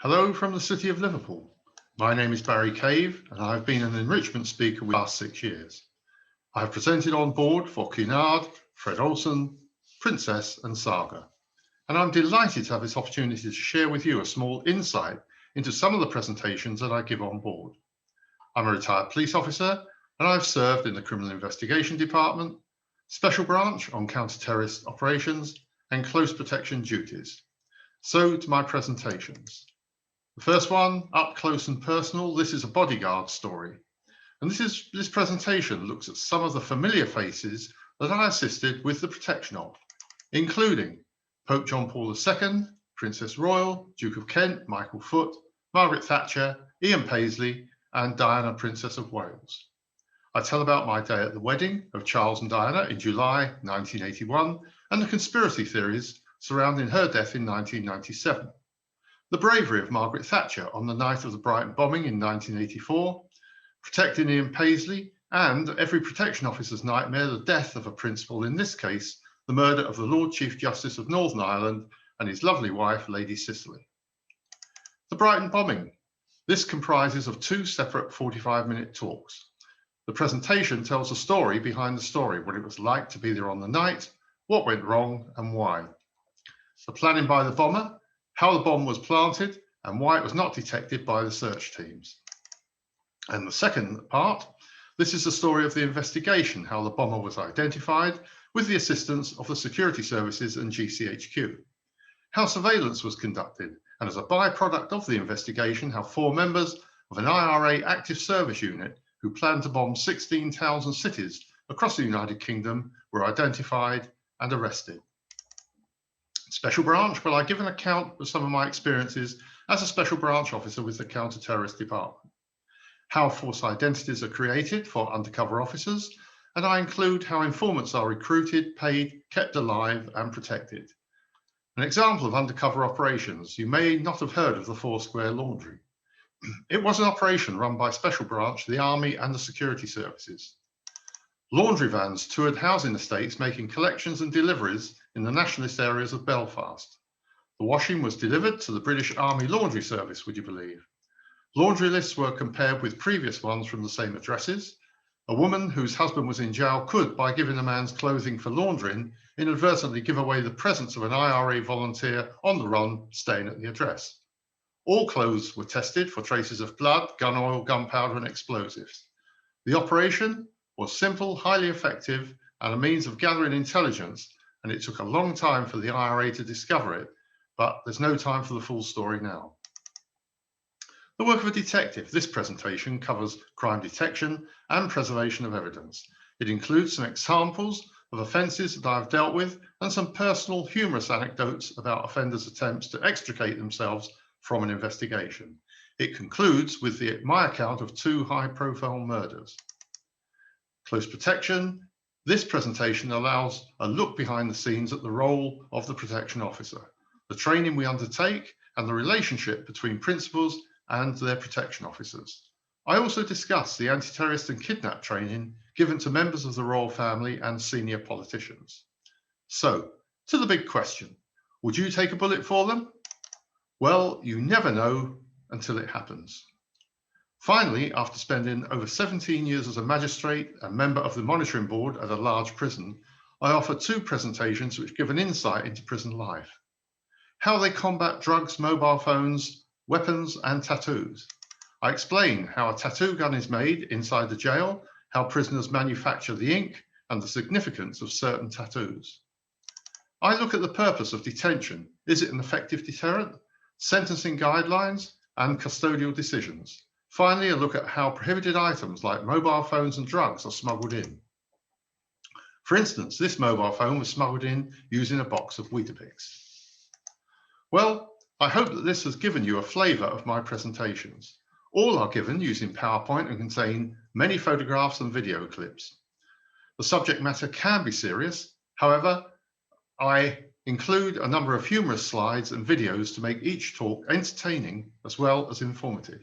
Hello from the City of Liverpool. My name is Barry Cave and I have been an enrichment speaker for the last 6 years. I have presented on board for Cunard, Fred Olsen, Princess and Saga. And I'm delighted to have this opportunity to share with you a small insight into some of the presentations that I give on board. I'm a retired police officer and I've served in the Criminal Investigation Department, Special Branch on Counter-Terrorist Operations and Close Protection Duties. So to my presentations. The first one, up close and personal, this is a bodyguard story. And this presentation looks at some of the familiar faces that I assisted with the protection of, including Pope John Paul II, Princess Royal, Duke of Kent, Michael Foot, Margaret Thatcher, Ian Paisley, and Diana, Princess of Wales. I tell about my day at the wedding of Charles and Diana in July 1981 and the conspiracy theories surrounding her death in 1997. The bravery of Margaret Thatcher on the night of the Brighton bombing in 1984, protecting Ian Paisley, and every protection officer's nightmare, the death of a principal, in this case, the murder of the Lord Chief Justice of Northern Ireland and his lovely wife, Lady Cicely. The Brighton bombing. This comprises of 2 separate 45-minute talks. The presentation tells a story behind the story, what it was like to be there on the night, what went wrong and why. The planning by the bomber, how the bomb was planted and why it was not detected by the search teams. And the second part, this is the story of the investigation, how the bomber was identified with the assistance of the security services and GCHQ, how surveillance was conducted, and as a byproduct of the investigation, how 4 members of an IRA active service unit who planned to bomb 16,000 cities across the United Kingdom were identified and arrested. Special Branch, well, I give an account of some of my experiences as a Special Branch officer with the Counter-Terrorist Department, how false identities are created for undercover officers, and I include how informants are recruited, paid, kept alive and protected. An example of undercover operations, you may not have heard of the Foursquare Laundry. It was an operation run by Special Branch, the Army and the security services. Laundry vans toured housing estates making collections and deliveries in the nationalist areas of Belfast. The washing was delivered to the British Army Laundry Service, would you believe? Laundry lists were compared with previous ones from the same addresses. A woman whose husband was in jail could, by giving a man's clothing for laundering, inadvertently give away the presence of an IRA volunteer on the run staying at the address. All clothes were tested for traces of blood, gun oil, gunpowder and explosives. The operation was simple, highly effective, and a means of gathering intelligence, and it took a long time for the IRA to discover it, but there's no time for the full story now. The work of a detective. This presentation covers crime detection and preservation of evidence. It includes some examples of offences that I have dealt with and some personal humorous anecdotes about offenders' attempts to extricate themselves from an investigation. It concludes with my account of 2 high-profile murders. Close protection. This presentation allows a look behind the scenes at the role of the protection officer, the training we undertake, and the relationship between principals and their protection officers. I also discuss the anti-terrorist and kidnap training given to members of the royal family and senior politicians. So, to the big question, would you take a bullet for them? Well, you never know until it happens. Finally, after spending over 17 years as a magistrate and member of the monitoring board at a large prison, I offer 2 presentations which give an insight into prison life. How they combat drugs, mobile phones, weapons and tattoos. I explain how a tattoo gun is made inside the jail, how prisoners manufacture the ink and the significance of certain tattoos. I look at the purpose of detention. Is it an effective deterrent? Sentencing guidelines and custodial decisions. Finally, a look at how prohibited items like mobile phones and drugs are smuggled in. For instance, this mobile phone was smuggled in using a box of Weetabix. Well, I hope that this has given you a flavour of my presentations. All are given using PowerPoint and contain many photographs and video clips. The subject matter can be serious. However, I include a number of humorous slides and videos to make each talk entertaining as well as informative.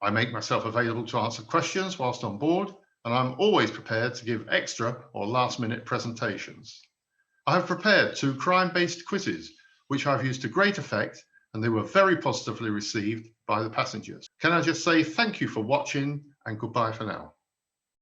I make myself available to answer questions whilst on board, and I'm always prepared to give extra or last-minute presentations. I have prepared 2 crime-based quizzes, which I've used to great effect and they were very positively received by the passengers. Can I just say thank you for watching and goodbye for now.